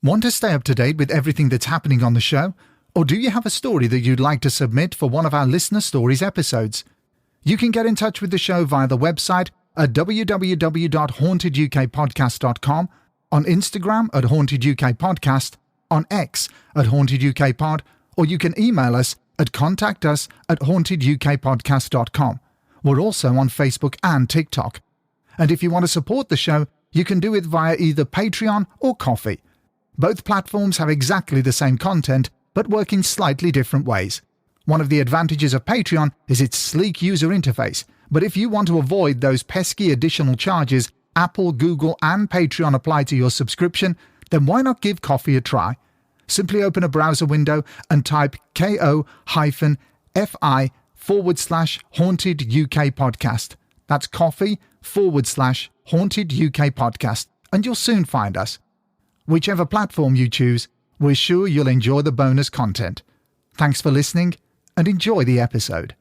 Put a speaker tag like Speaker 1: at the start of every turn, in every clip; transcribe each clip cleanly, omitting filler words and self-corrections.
Speaker 1: Want to stay up to date with everything that's happening on the show? Or do you have a story that you'd like to submit for one of our Listener Stories episodes? You can get in touch with the show via the website at www.hauntedukpodcast.com, on Instagram at hauntedukpodcast, on X at hauntedukpod, or you can email us at contactus@hauntedukpodcast.com. We're also on Facebook and TikTok. And if you want to support the show, you can do it via either Patreon or Ko-fi. Both platforms have exactly the same content, but work in slightly different ways. One of the advantages of Patreon is its sleek user interface, but if you want to avoid those pesky additional charges Apple, Google, and Patreon apply to your subscription, then why not give Ko-fi a try? Simply open a browser window and type ko-fi/Haunted UK Podcast. That's Ko-fi/Haunted UK Podcast, and you'll soon find us. Whichever platform you choose, we're sure you'll enjoy the bonus content. Thanks for listening, and enjoy the episode.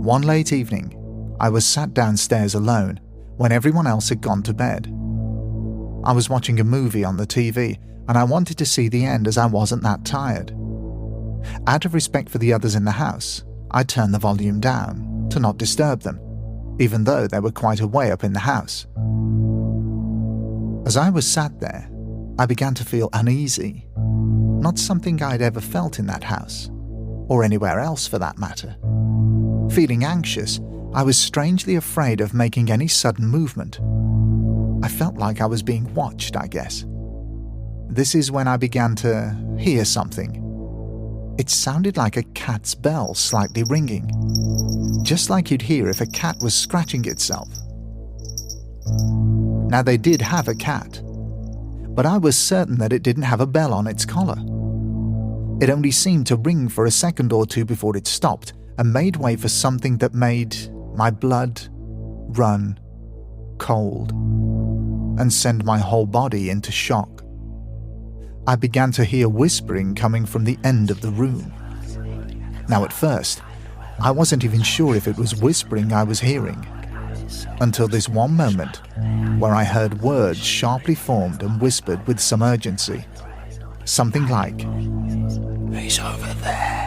Speaker 1: One late evening, I was sat downstairs alone when everyone else had gone to bed. I was watching a movie on the TV, and I wanted to see the end as I wasn't that tired. Out of respect for the others in the house, I turned the volume down to not disturb them, even though they were quite a way up in the house. As I was sat there, I began to feel uneasy, not something I'd ever felt in that house, or anywhere else for that matter. Feeling anxious, I was strangely afraid of making any sudden movement. I felt like I was being watched, I guess. This is when I began to hear something. It sounded like a cat's bell slightly ringing, just like you'd hear if a cat was scratching itself. Now they did have a cat, but I was certain that it didn't have a bell on its collar. It only seemed to ring for a second or two before it stopped and made way for something that made my blood run cold and send my whole body into shock. I began to hear whispering coming from the end of the room. Now at first, I wasn't even sure if it was whispering I was hearing, until this one moment where I heard words sharply formed and whispered with some urgency. Something like, "He's over there."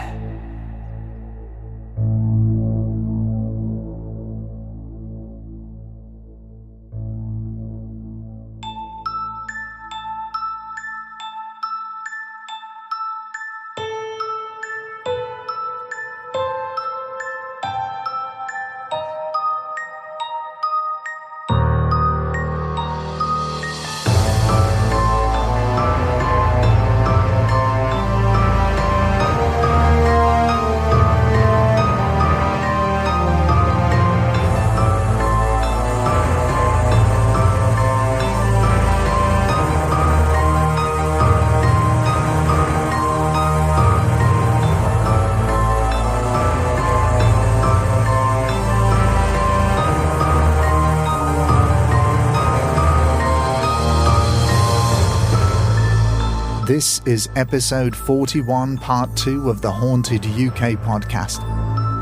Speaker 1: This is episode 41, part 2 of the Haunted UK podcast,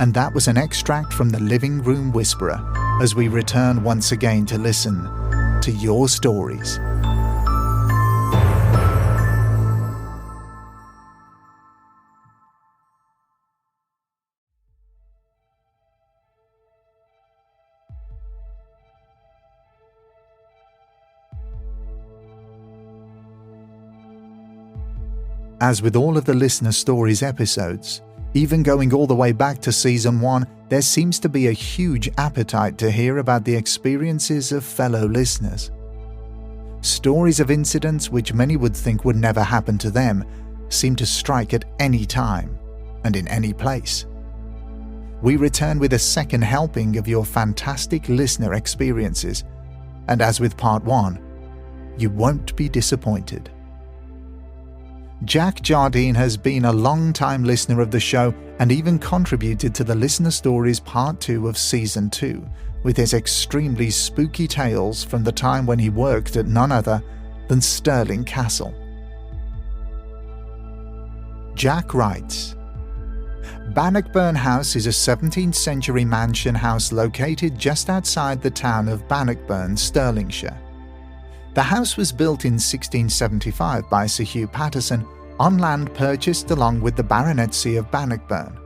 Speaker 1: and that was an extract from The Living Room Whisperer, as we return once again to listen to your stories. As with all of the Listener Stories episodes, even going all the way back to Season 1, there seems to be a huge appetite to hear about the experiences of fellow listeners. Stories of incidents which many would think would never happen to them seem to strike at any time and in any place. We return with a second helping of your fantastic listener experiences, and as with Part 1, you won't be disappointed. Jack Jardine has been a long-time listener of the show and even contributed to the Listener Stories Part 2 of Season 2 with his extremely spooky tales from the time when he worked at none other than Stirling Castle. Jack writes, Bannockburn House is a 17th century mansion house located just outside the town of Bannockburn, Stirlingshire. The house was built in 1675 by Sir Hugh Patterson on land purchased along with the baronetcy of Bannockburn.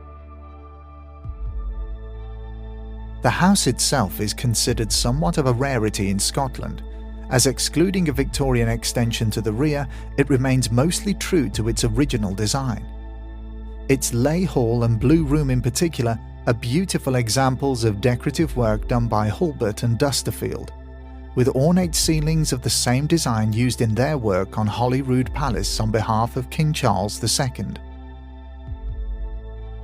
Speaker 1: The house itself is considered somewhat of a rarity in Scotland, as excluding a Victorian extension to the rear, it remains mostly true to its original design. Its lay hall and blue room in particular are beautiful examples of decorative work done by Hulbert and Dusterfield, with ornate ceilings of the same design used in their work on Holyrood Palace on behalf of King Charles II.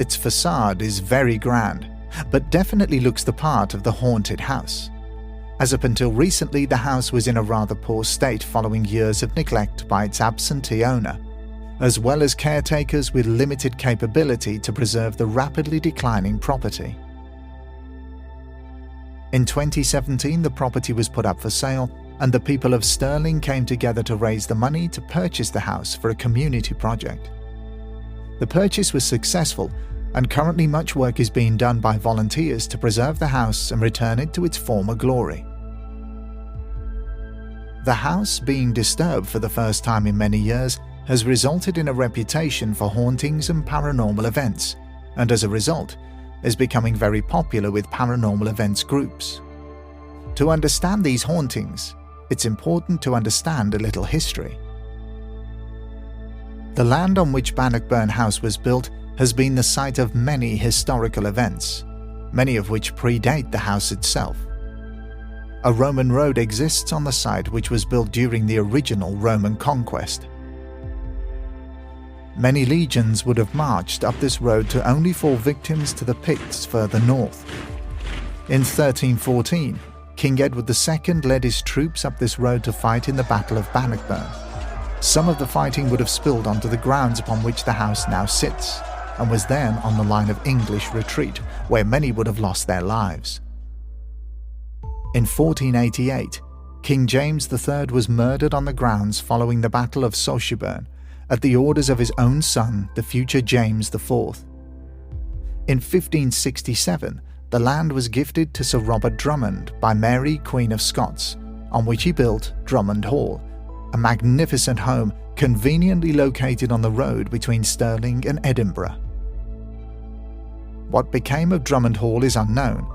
Speaker 1: Its facade is very grand, but definitely looks the part of the haunted house, as up until recently the house was in a rather poor state following years of neglect by its absentee owner, as well as caretakers with limited capability to preserve the rapidly declining property. In 2017, the property was put up for sale, and the people of Stirling came together to raise the money to purchase the house for a community project. The purchase was successful, and currently much work is being done by volunteers to preserve the house and return it to its former glory. The house, being disturbed for the first time in many years, has resulted in a reputation for hauntings and paranormal events, and as a result, is becoming very popular with paranormal events groups. To understand these hauntings, it's important to understand a little history. The land on which Bannockburn House was built has been the site of many historical events, many of which predate the house itself. A Roman road exists on the site which was built during the original Roman conquest. Many legions would have marched up this road to only fall victims to the Picts further north. In 1314, King Edward II led his troops up this road to fight in the Battle of Bannockburn. Some of the fighting would have spilled onto the grounds upon which the house now sits, and was then on the line of English retreat, where many would have lost their lives. In 1488, King James III was murdered on the grounds following the Battle of Salisbury at the orders of his own son, the future James IV. In 1567, the land was gifted to Sir Robert Drummond by Mary, Queen of Scots, on which he built Drummond Hall, a magnificent home conveniently located on the road between Stirling and Edinburgh. What became of Drummond Hall is unknown,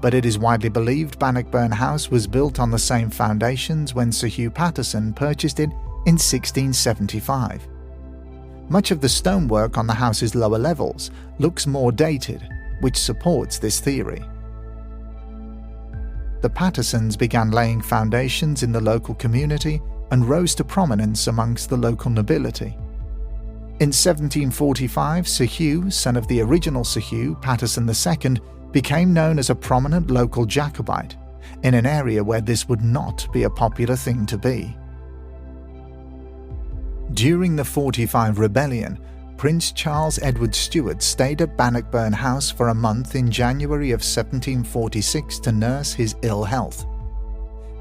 Speaker 1: but it is widely believed Bannockburn House was built on the same foundations when Sir Hugh Patterson purchased it in 1675. Much of the stonework on the house's lower levels looks more dated, which supports this theory. The Pattersons began laying foundations in the local community and rose to prominence amongst the local nobility. In 1745, Sir Hugh, son of the original Sir Hugh, Patterson II, became known as a prominent local Jacobite, in an area where this would not be a popular thing to be. During the 45 rebellion, Prince Charles Edward Stuart stayed at Bannockburn House for a month in January of 1746 to nurse his ill health.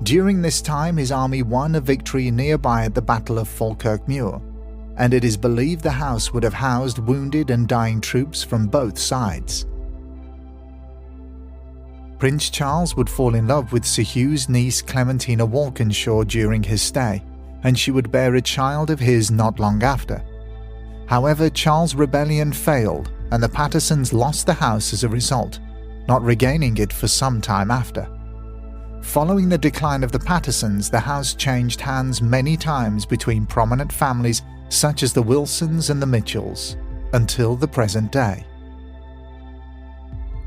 Speaker 1: During this time, his army won a victory nearby at the Battle of Falkirk Muir, and it is believed the house would have housed wounded and dying troops from both sides. Prince Charles would fall in love with Sir Hugh's niece Clementina Walkinshaw during his stay, and she would bear a child of his not long after. However, Charles' rebellion failed, and the Pattersons lost the house as a result, not regaining it for some time after. Following the decline of the Pattersons, the house changed hands many times between prominent families such as the Wilsons and the Mitchells, until the present day.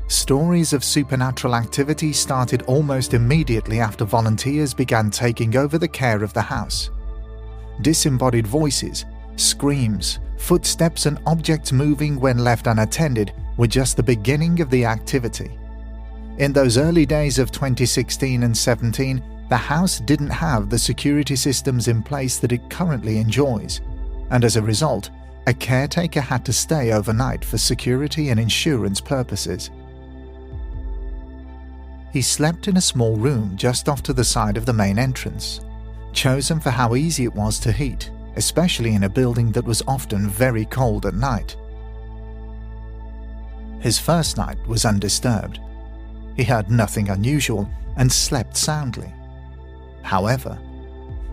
Speaker 1: Stories of supernatural activity started almost immediately after volunteers began taking over the care of the house. Disembodied voices, screams, footsteps and objects moving when left unattended were just the beginning of the activity. In those early days of 2016 and 17, the house didn't have the security systems in place that it currently enjoys, and as a result, a caretaker had to stay overnight for security and insurance purposes. He slept in a small room just off to the side of the main entrance, chosen for how easy it was to heat, especially in a building that was often very cold at night. His first night was undisturbed. He heard nothing unusual and slept soundly. However,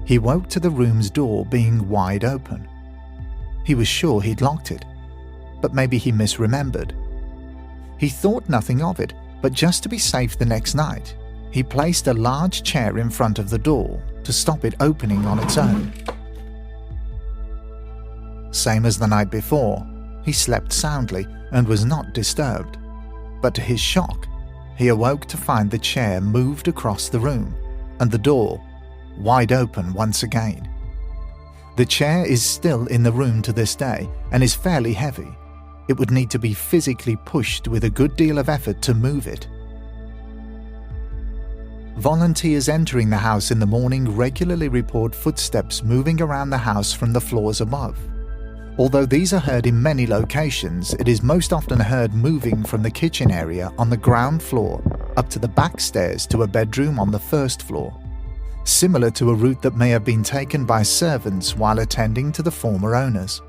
Speaker 1: he woke to the room's door being wide open. He was sure he'd locked it, but maybe he misremembered. He thought nothing of it, but just to be safe the next night, he placed a large chair in front of the door to stop it opening on its own. Same as the night before, he slept soundly and was not disturbed, but to his shock, he awoke to find the chair moved across the room and the door wide open once again. The chair is still in the room to this day and is fairly heavy. It would need to be physically pushed with a good deal of effort to move it. Volunteers entering the house in the morning regularly report footsteps moving around the house from the floors above. Although these are heard in many locations, it is most often heard moving from the kitchen area on the ground floor up to the back stairs to a bedroom on the first floor, similar to a route that may have been taken by servants while attending to the former owners.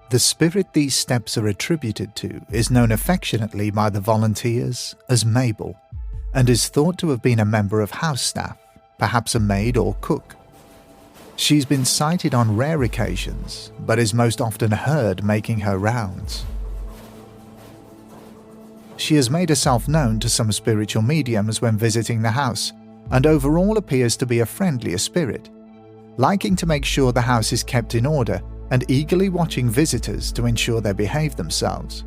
Speaker 1: The spirit these steps are attributed to is known affectionately by the volunteers as Mabel, and is thought to have been a member of house staff, perhaps a maid or cook. She's been sighted on rare occasions, but is most often heard making her rounds. She has made herself known to some spiritual mediums when visiting the house, and overall appears to be a friendlier spirit, liking to make sure the house is kept in order and eagerly watching visitors to ensure they behave themselves.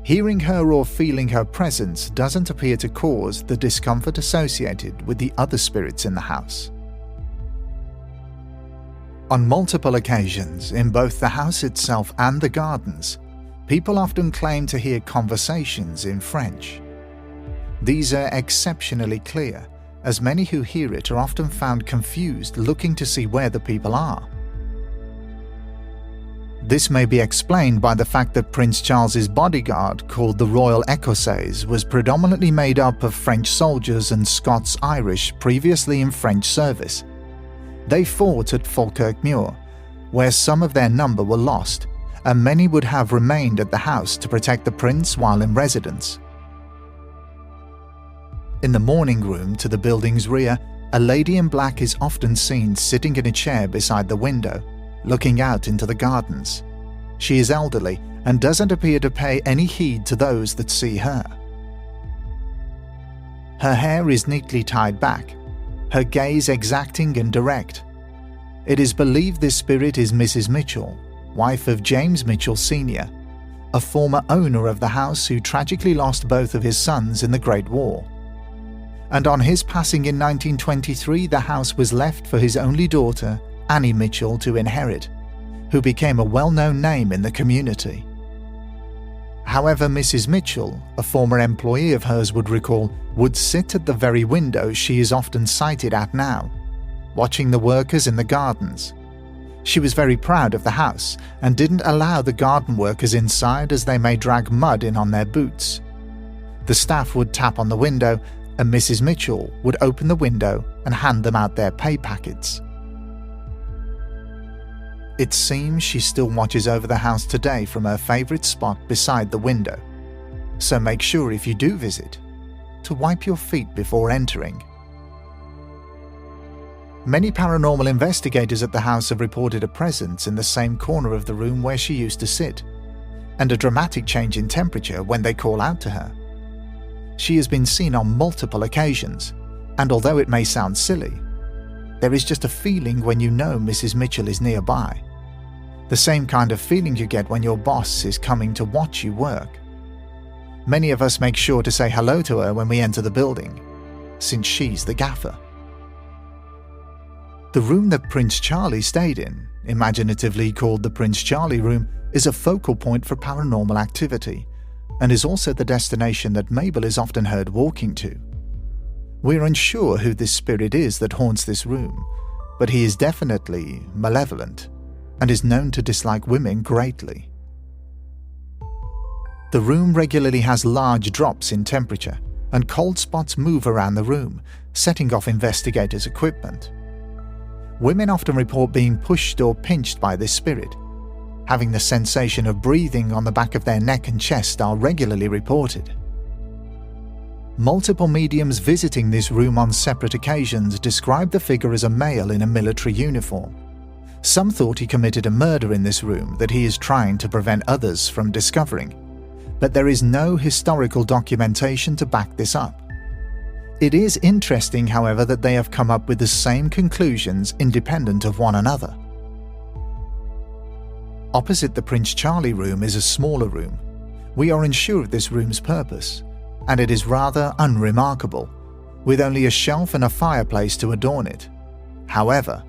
Speaker 1: Hearing her or feeling her presence doesn't appear to cause the discomfort associated with the other spirits in the house. On multiple occasions, in both the house itself and the gardens, people often claim to hear conversations in French. These are exceptionally clear, as many who hear it are often found confused looking to see where the people are. This may be explained by the fact that Prince Charles's bodyguard, called the Royal Ecossais, was predominantly made up of French soldiers and Scots-Irish previously in French service. They fought at Falkirk Muir, where some of their number were lost, and many would have remained at the house to protect the prince while in residence. In the morning room to the building's rear, a lady in black is often seen sitting in a chair beside the window, looking out into the gardens. She is elderly and doesn't appear to pay any heed to those that see her. Her hair is neatly tied back, her gaze exacting and direct. It is believed this spirit is Mrs. Mitchell, wife of James Mitchell Sr., a former owner of the house who tragically lost both of his sons in the Great War. And on his passing in 1923, the house was left for his only daughter, Annie Mitchell, to inherit, who became a well-known name in the community. However, Mrs. Mitchell, a former employee of hers would recall, would sit at the very window she is often sighted at now, watching the workers in the gardens. She was very proud of the house and didn't allow the garden workers inside, as they may drag mud in on their boots. The staff would tap on the window, and Mrs. Mitchell would open the window and hand them out their pay packets. It seems she still watches over the house today from her favourite spot beside the window, so make sure if you do visit to wipe your feet before entering. Many paranormal investigators at the house have reported a presence in the same corner of the room where she used to sit, and a dramatic change in temperature when they call out to her. She has been seen on multiple occasions, and although it may sound silly, there is just a feeling when you know Mrs. Mitchell is nearby. The same kind of feeling you get when your boss is coming to watch you work. Many of us make sure to say hello to her when we enter the building, since she's the gaffer. The room that Prince Charlie stayed in, imaginatively called the Prince Charlie Room, is a focal point for paranormal activity, and is also the destination that Mabel is often heard walking to. We're unsure who this spirit is that haunts this room, but he is definitely malevolent and is known to dislike women greatly. The room regularly has large drops in temperature, and cold spots move around the room, setting off investigators' equipment. women often report being pushed or pinched by this spirit. Having the sensation of breathing on the back of their neck and chest are regularly reported. Multiple mediums visiting this room on separate occasions described the figure as a male in a military uniform. Some thought he committed a murder in this room that he is trying to prevent others from discovering, but there is no historical documentation to back this up. It is interesting, however, that they have come up with the same conclusions independent of one another. Opposite the Prince Charlie room is a smaller room. We are unsure of this room's purpose, and it is rather unremarkable, with only a shelf and a fireplace to adorn it. However,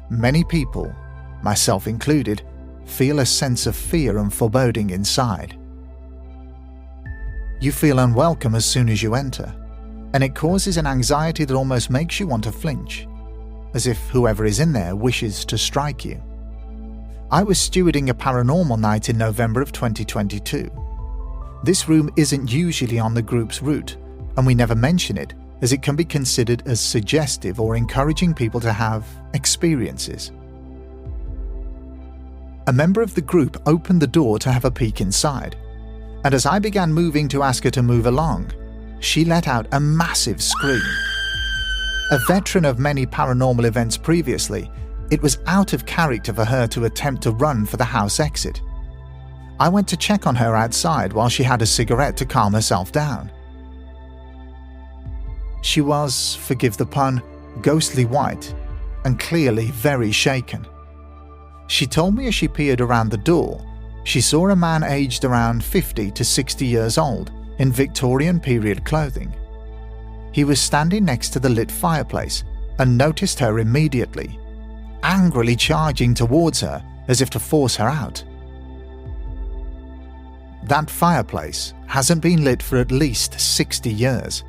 Speaker 1: many people, myself included, feel a sense of fear and foreboding inside. You feel unwelcome as soon as you enter, and it causes an anxiety that almost makes you want to flinch, as if whoever is in there wishes to strike you. I was stewarding a paranormal night in November of 2022. This room isn't usually on the group's route, and we never mention it as it can be considered as suggestive or encouraging people to have experiences. A member of the group opened the door to have a peek inside, and as I began moving to ask her to move along, she let out a massive scream. A veteran of many paranormal events previously, it was out of character for her to attempt to run for the house exit. I went to check on her outside while she had a cigarette to calm herself down. She was, forgive the pun, ghostly white and clearly very shaken. She told me as she peered around the door, she saw a man aged around 50 to 60 years old in Victorian period clothing. He was standing next to the lit fireplace and noticed her immediately, angrily charging towards her as if to force her out. That fireplace hasn't been lit for at least 60 years,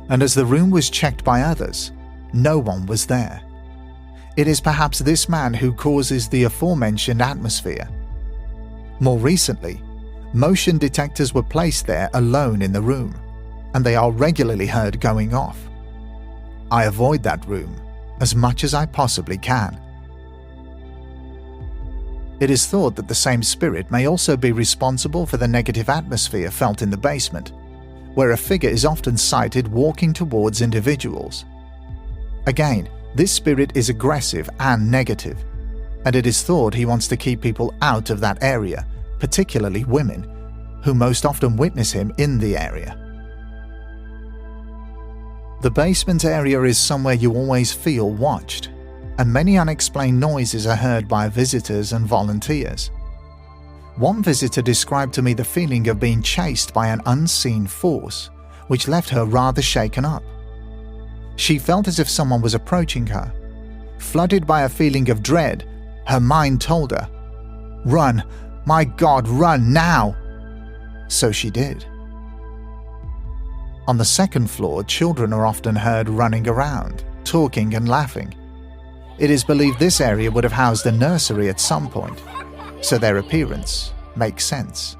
Speaker 1: and as the room was checked by others, no one was there. It is perhaps this man who causes the aforementioned atmosphere. More recently, motion detectors were placed there alone in the room, and they are regularly heard going off. I avoid that room as much as I possibly can. It is thought that the same spirit may also be responsible for the negative atmosphere felt in the basement, where a figure is often sighted walking towards individuals. Again, this spirit is aggressive and negative, and it is thought he wants to keep people out of that area, particularly women, who most often witness him in the area. The basement area is somewhere you always feel watched, and many unexplained noises are heard by visitors and volunteers. One visitor described to me the feeling of being chased by an unseen force, which left her rather shaken up. She felt as if someone was approaching her. Flooded by a feeling of dread, her mind told her, "Run, my God, run now!" So she did. On the second floor, children are often heard running around, talking and laughing. It is believed this area would have housed a nursery at some point, so their appearance makes sense.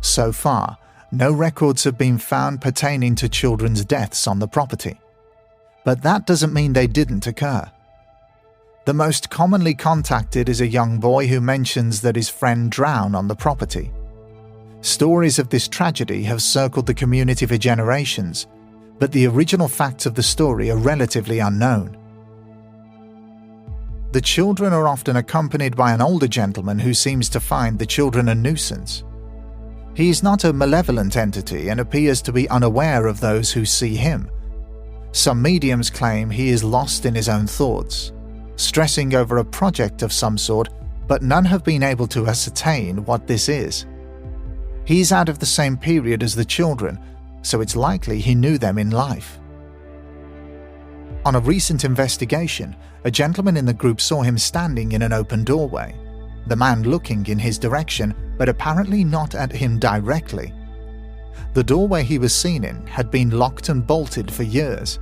Speaker 1: So far, no records have been found pertaining to children's deaths on the property, but that doesn't mean they didn't occur. The most commonly contacted is a young boy who mentions that his friend drowned on the property. Stories of this tragedy have circled the community for generations, but the original facts of the story are relatively unknown. The children are often accompanied by an older gentleman who seems to find the children a nuisance. He is not a malevolent entity and appears to be unaware of those who see him. Some mediums claim he is lost in his own thoughts, stressing over a project of some sort, but none have been able to ascertain what this is. He's out of the same period as the children, so it's likely he knew them in life. On a recent investigation, a gentleman in the group saw him standing in an open doorway, the man looking in his direction, but apparently not at him directly. The doorway he was seen in had been locked and bolted for years,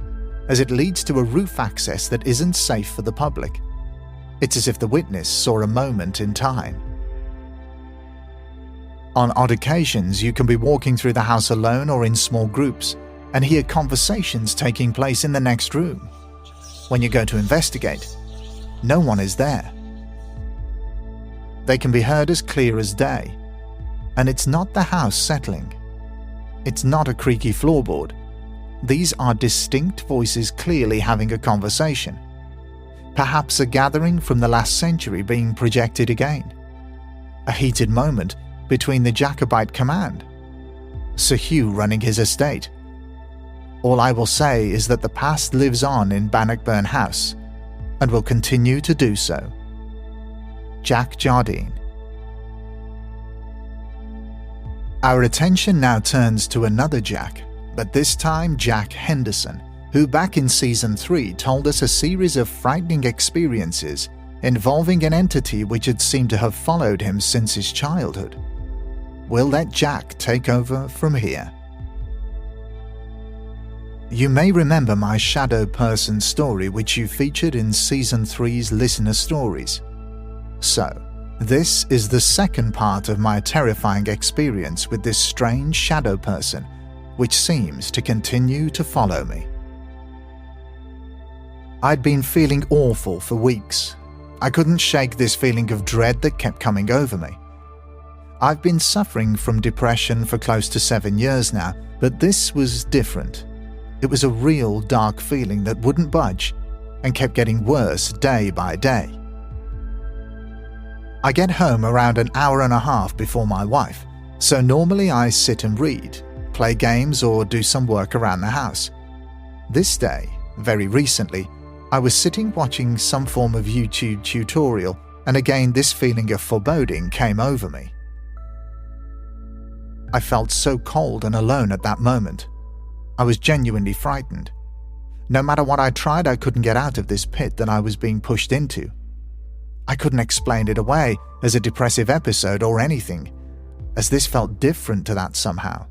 Speaker 1: as it leads to a roof access that isn't safe for the public. It's as if the witness saw a moment in time. On odd occasions, you can be walking through the house alone or in small groups and hear conversations taking place in the next room. When you go to investigate, no one is there. They can be heard as clear as day, and it's not the house settling. It's not a creaky floorboard. These are distinct voices clearly having a conversation. Perhaps a gathering from the last century being projected again. A heated moment between the Jacobite command. Sir Hugh running his estate. All I will say is that the past lives on in Bannockburn House, and will continue to do so. Jack Jardine. Our attention now turns to another Jack, but this time Jack Henderson, who back in Season 3 told us a series of frightening experiences involving an entity which had seemed to have followed him since his childhood. We'll let Jack take over from here. You may remember my shadow person story which you featured in Season 3's Listener Stories. So, this is the second part of my terrifying experience with this strange shadow person, which seems to continue to follow me. I'd been feeling awful for weeks. I couldn't shake this feeling of dread that kept coming over me. I've been suffering from depression for close to 7 years now, but this was different. It was a real dark feeling that wouldn't budge and kept getting worse day by day. I get home around an hour and a half before my wife, so normally I sit and read, play games or do some work around the house. This day, very recently, I was sitting watching some form of YouTube tutorial, and again this feeling of foreboding came over me. I felt so cold and alone at that moment. I was genuinely frightened. No matter what I tried, I couldn't get out of this pit that I was being pushed into. I couldn't explain it away as a depressive episode or anything, as this felt different to that somehow,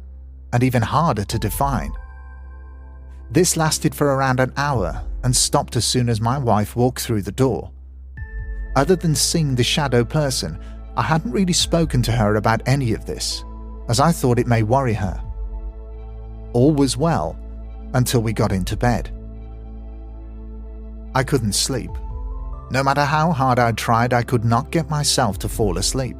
Speaker 1: and even harder to define. This lasted for around an hour and stopped as soon as my wife walked through the door. Other than seeing the shadow person, I hadn't really spoken to her about any of this, as I thought it may worry her. All was well until we got into bed. I couldn't sleep. No matter how hard I tried, I could not get myself to fall asleep.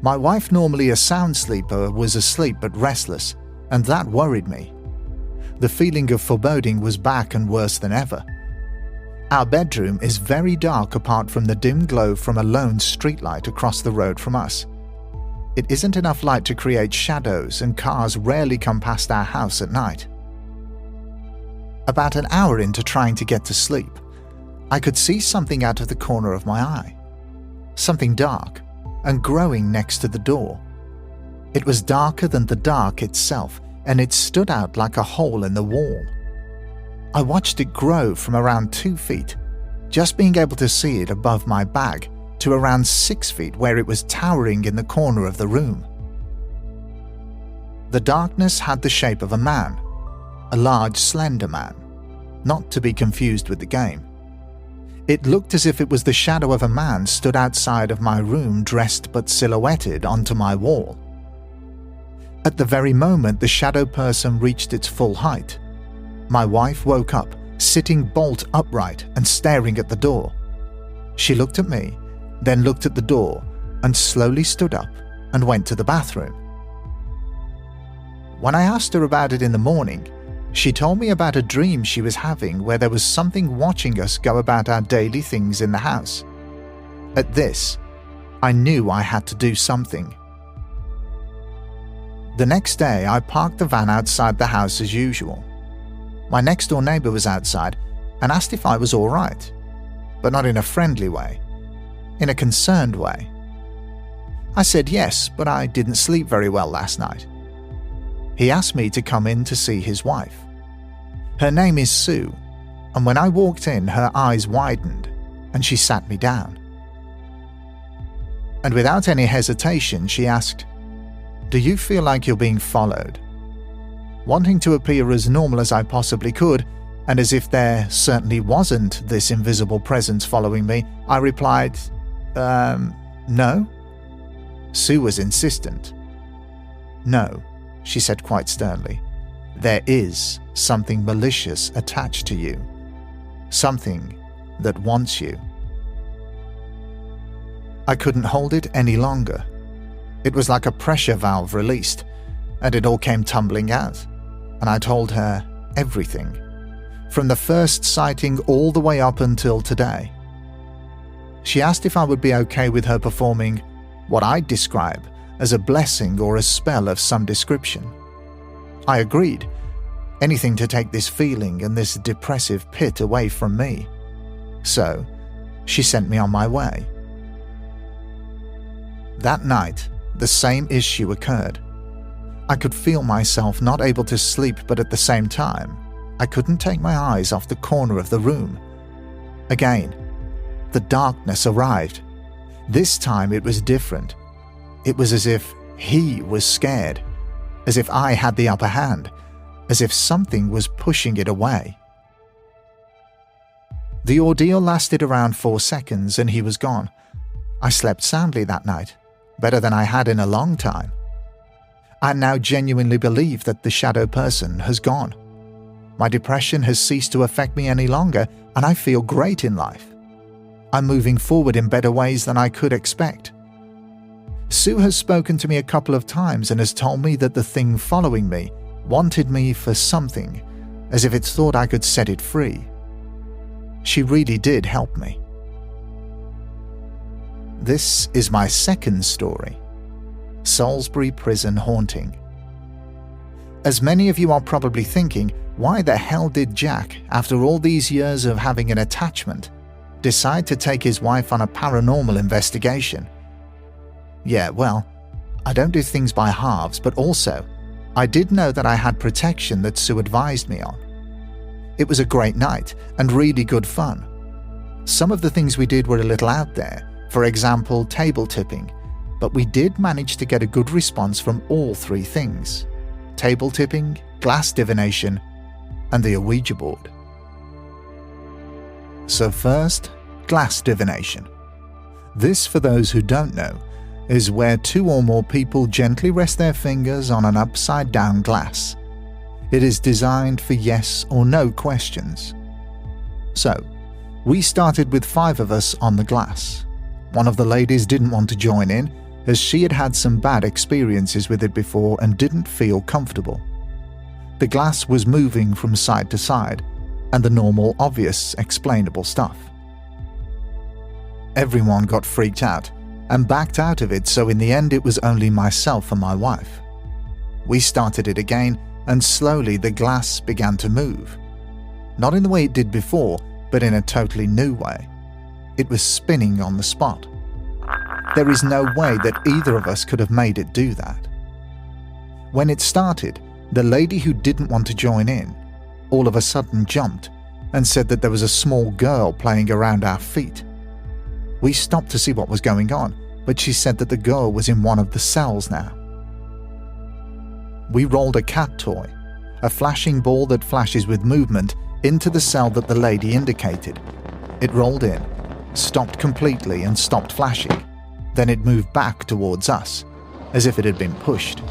Speaker 1: My wife, normally a sound sleeper, was asleep but restless, and that worried me. The feeling of foreboding was back and worse than ever. Our bedroom is very dark apart from the dim glow from a lone streetlight across the road from us. It isn't enough light to create shadows, and cars rarely come past our house at night. About an hour into trying to get to sleep, I could see something out of the corner of my eye. Something dark and growing next to the door. It was darker than the dark itself, and it stood out like a hole in the wall. I watched it grow from around 2 feet, just being able to see it above my bag, to around 6 feet where it was towering in the corner of the room. The darkness had the shape of a man, a large, slender man, not to be confused with the game. It looked as if it was the shadow of a man stood outside of my room, dressed but silhouetted onto my wall. At the very moment the shadow person reached its full height, my wife woke up, sitting bolt upright and staring at the door. She looked at me, then looked at the door, and slowly stood up and went to the bathroom. When I asked her about it in the morning, she told me about a dream she was having where there was something watching us go about our daily things in the house. At this, I knew I had to do something. The next day, I parked the van outside the house as usual. My next-door neighbour was outside and asked if I was all right, but not in a friendly way, in a concerned way. I said yes, but I didn't sleep very well last night. He asked me to come in to see his wife. Her name is Sue, and when I walked in, her eyes widened and she sat me down. And without any hesitation, she asked, "Do you feel like you're being followed?" Wanting to appear as normal as I possibly could, and as if there certainly wasn't this invisible presence following me, I replied, no. Sue was insistent. "No," she said quite sternly. "There is something malicious attached to you. something that wants you. I couldn't hold it any longer. It was like a pressure valve released, and it all came tumbling out, and I told her everything, from the first sighting all the way up until today. She asked if I would be okay with her performing what I'd describe as a blessing or a spell of some description. I agreed. Anything to take this feeling and this depressive pit away from me. So, she sent me on my way. That night, the same issue occurred. I could feel myself not able to sleep, but at the same time, I couldn't take my eyes off the corner of the room. Again, the darkness arrived. This time it was different. It was as if he was scared, as if I had the upper hand, as if something was pushing it away. The ordeal lasted around 4 seconds and he was gone. I slept soundly that night, better than I had in a long time. I now genuinely believe that the shadow person has gone. My depression has ceased to affect me any longer, and I feel great in life. I'm moving forward in better ways than I could expect. Sue has spoken to me a couple of times and has told me that the thing following me wanted me for something, as if it thought I could set it free. She really did help me. This is my second story, Salisbury Prison Haunting. As many of you are probably thinking, why the hell did Jack, after all these years of having an attachment, decide to take his wife on a paranormal investigation? Yeah, well, I don't do things by halves, but also, I did know that I had protection that Sue advised me on. It was a great night and really good fun. Some of the things we did were a little out there, for example, table tipping, but we did manage to get a good response from all three things: table tipping, glass divination, and the Ouija board. So first, glass divination. This, for those who don't know, is where 2 or more people gently rest their fingers on an upside-down glass. It is designed for yes or no questions. So, we started with 5 of us on the glass. One of the ladies didn't want to join in, as she had had some bad experiences with it before and didn't feel comfortable. The glass was moving from side to side, and the normal, obvious, explainable stuff. Everyone got freaked out and backed out of it, so in the end it was only myself and my wife. We started it again, and slowly the glass began to move. Not in the way it did before, but in a totally new way. It was spinning on the spot. There is no way that either of us could have made it do that. When it started, the lady who didn't want to join in all of a sudden jumped and said that there was a small girl playing around our feet. We stopped to see what was going on, but she said that the girl was in one of the cells now. We rolled a cat toy, a flashing ball that flashes with movement, into the cell that the lady indicated. It rolled in, stopped completely and stopped flashing. Then it moved back towards us, as if it had been pushed.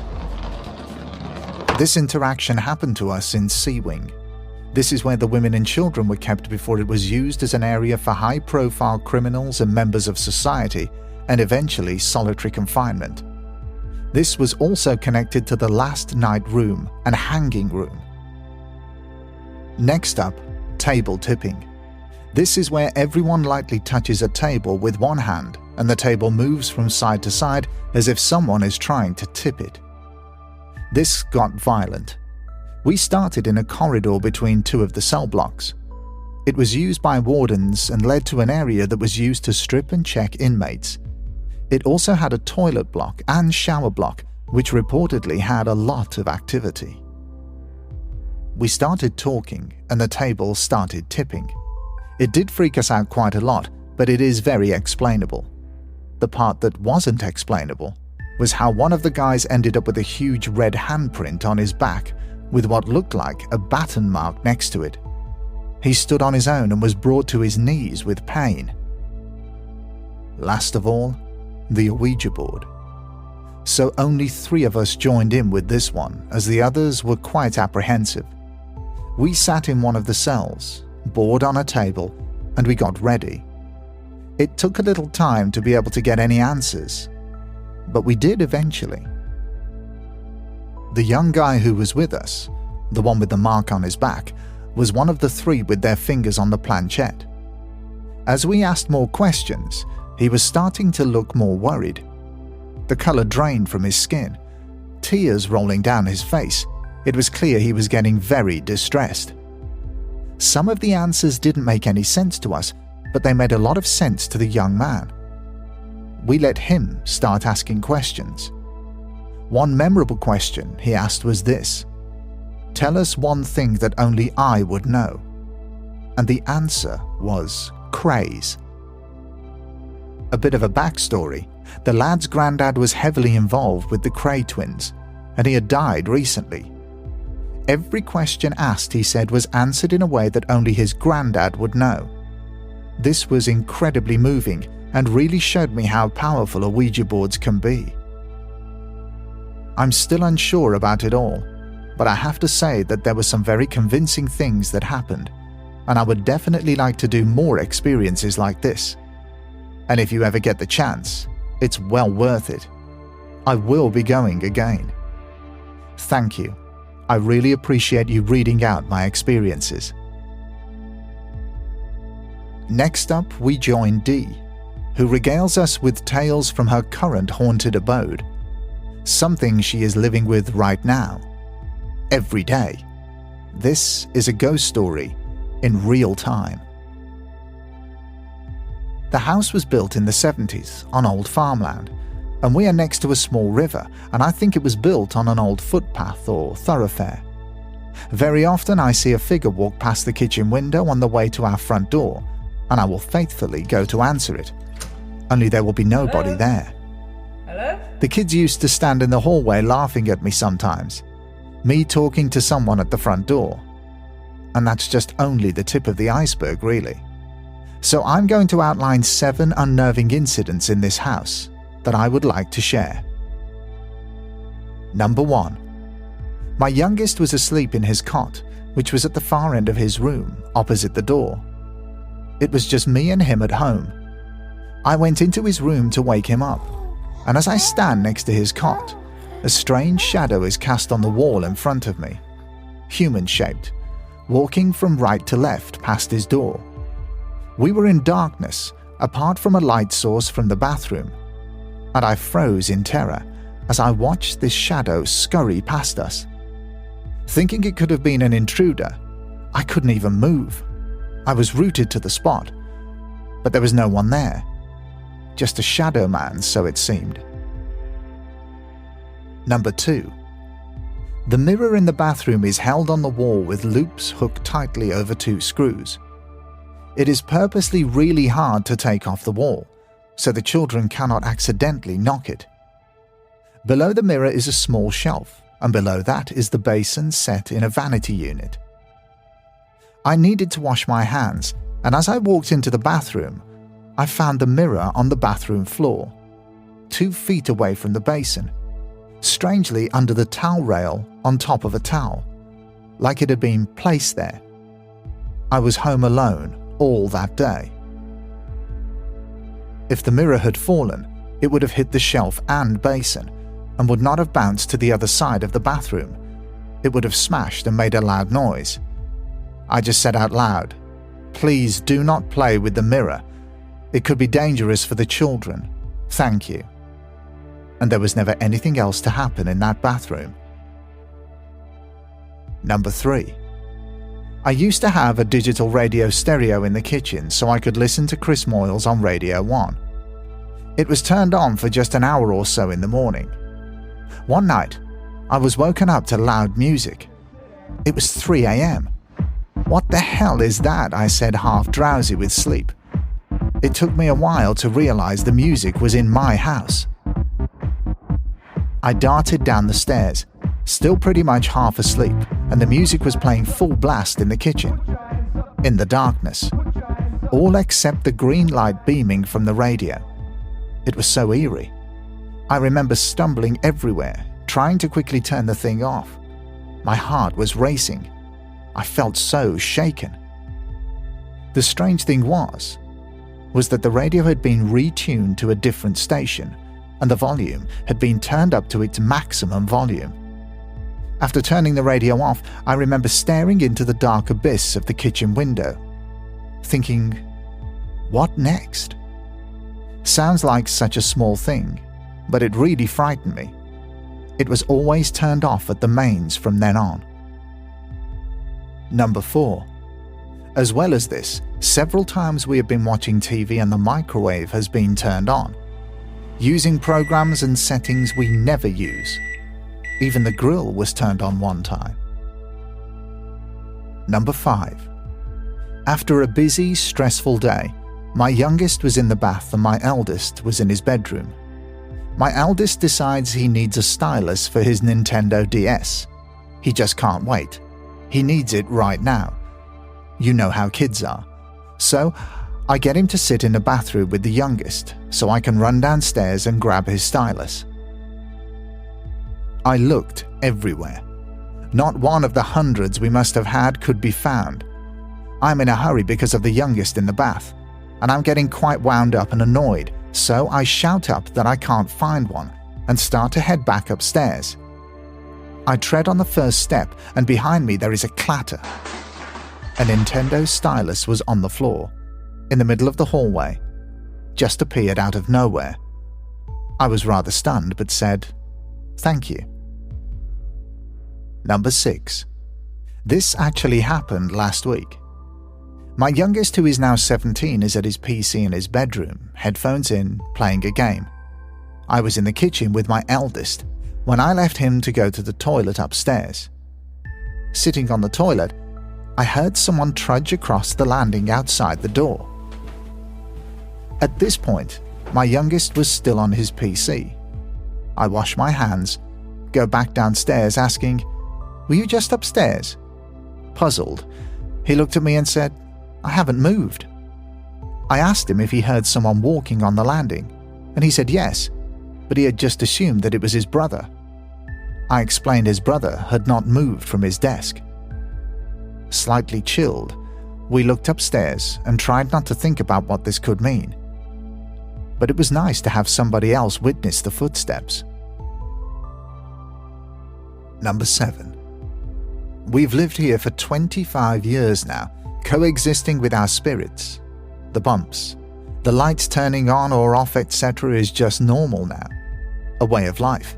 Speaker 1: This interaction happened to us in C-Wing. This is where the women and children were kept before it was used as an area for high-profile criminals and members of society, and eventually solitary confinement. This was also connected to the last night room and hanging room. Next up, table tipping. This is where everyone lightly touches a table with one hand and the table moves from side to side as if someone is trying to tip it. This got violent. We started in a corridor between 2 of the cell blocks. It was used by wardens and led to an area that was used to strip and check inmates. It also had a toilet block and shower block, which reportedly had a lot of activity. We started talking and the table started tipping. It did freak us out quite a lot, but it is very explainable. The part that wasn't explainable was how one of the guys ended up with a huge red handprint on his back with what looked like a baton mark next to it. He stood on his own and was brought to his knees with pain. Last of all, the Ouija board. So only 3 of us joined in with this one, as the others were quite apprehensive. We sat in one of the cells, board on a table, and we got ready. It took a little time to be able to get any answers, but we did eventually. The young guy who was with us, the one with the mark on his back, was one of the three with their fingers on the planchette. As we asked more questions, he was starting to look more worried. The colour drained from his skin, tears rolling down his face. It was clear he was getting very distressed. Some of the answers didn't make any sense to us, but they made a lot of sense to the young man. We let him start asking questions. One memorable question he asked was this: "Tell us one thing that only I would know." And the answer was craze. A bit of a backstory: the lad's granddad was heavily involved with the Cray twins, and he had died recently. Every question asked, he said, was answered in a way that only his granddad would know. This was incredibly moving and really showed me how powerful a Ouija boards can be. I'm still unsure about it all, but I have to say that there were some very convincing things that happened, and I would definitely like to do more experiences like this. And if you ever get the chance, it's well worth it. I will be going again. Thank you. I really appreciate you reading out my experiences. Next up, we join Dee, who regales us with tales from her current haunted abode, something she is living with right now, every day. This is a ghost story in real time. The house was built in the 70s on old farmland, and we are next to a small river, and I think it was built on an old footpath or thoroughfare. Very often I see a figure walk past the kitchen window on the way to our front door, and I will faithfully go to answer it, only there will be nobody there.
Speaker 2: Hello?
Speaker 1: The kids used to stand in the hallway laughing at me sometimes, me talking to someone at the front door. And that's just only the tip of the iceberg, really. So I'm going to outline 7 unnerving incidents in this house that I would like to share. Number 1. My youngest was asleep in his cot, which was at the far end of his room, opposite the door. It was just me and him at home. I went into his room to wake him up, and as I stand next to his cot, a strange shadow is cast on the wall in front of me, human-shaped, walking from right to left past his door. We were in darkness, apart from a light source from the bathroom, and I froze in terror as I watched this shadow scurry past us. Thinking it could have been an intruder, I couldn't even move. I was rooted to the spot, but there was no one there. Just a shadow man, so it seemed. Number 2. The mirror in the bathroom is held on the wall with loops hooked tightly over 2 screws. It is purposely really hard to take off the wall, so the children cannot accidentally knock it. Below the mirror is a small shelf, and below that is the basin set in a vanity unit. I needed to wash my hands, and as I walked into the bathroom, I found the mirror on the bathroom floor, 2 feet away from the basin, strangely under the towel rail on top of a towel, like it had been placed there. I was home alone all that day. If the mirror had fallen, it would have hit the shelf and basin, and would not have bounced to the other side of the bathroom. It would have smashed and made a loud noise. I just said out loud, "Please do not play with the mirror. It could be dangerous for the children. Thank you." And there was never anything else to happen in that bathroom. Number 3. I used to have a digital radio stereo in the kitchen so I could listen to Chris Moyles on Radio 1. It was turned on for just an hour or so in the morning. One night, I was woken up to loud music. It was 3 a.m. "What the hell is that?" I said, half drowsy with sleep. It took me a while to realize the music was in my house. I darted down the stairs, still pretty much half asleep, and the music was playing full blast in the kitchen. In the darkness, all except the green light beaming from the radio. It was so eerie. I remember stumbling everywhere, trying to quickly turn the thing off. My heart was racing. I felt so shaken. The strange thing was that the radio had been retuned to a different station and the volume had been turned up to its maximum volume. After turning the radio off, I remember staring into the dark abyss of the kitchen window, thinking, what next? Sounds like such a small thing, but it really frightened me. It was always turned off at the mains from then on. Number 4. As well as this, several times we have been watching TV and the microwave has been turned on, using programs and settings we never use. Even the grill was turned on one time. Number 5. After a busy, stressful day, my youngest was in the bath and my eldest was in his bedroom. My eldest decides he needs a stylus for his Nintendo DS. He just can't wait. He needs it right now. You know how kids are. So, I get him to sit in the bathroom with the youngest so I can run downstairs and grab his stylus. I looked everywhere. Not one of the hundreds we must have had could be found. I'm in a hurry because of the youngest in the bath, and I'm getting quite wound up and annoyed, so I shout up that I can't find one and start to head back upstairs. I tread on the first step and behind me there is a clatter. A Nintendo stylus was on the floor, in the middle of the hallway, just appeared out of nowhere. I was rather stunned but said, "Thank you." Number 6. This actually happened last week. My youngest, who is now 17, is at his PC in his bedroom, headphones in, playing a game. I was in the kitchen with my eldest when I left him to go to the toilet upstairs. Sitting on the toilet, I heard someone trudge across the landing outside the door. At this point, my youngest was still on his PC. I wash my hands, go back downstairs asking, "Were you just upstairs?" Puzzled, he looked at me and said, "I haven't moved." I asked him if he heard someone walking on the landing, and he said yes, but he had just assumed that it was his brother. I explained his brother had not moved from his desk. Slightly chilled, we looked upstairs and tried not to think about what this could mean. But it was nice to have somebody else witness the footsteps. Number 7. We've lived here for 25 years now, coexisting with our spirits. The bumps, the lights turning on or off, etc. is just normal now. A way of life.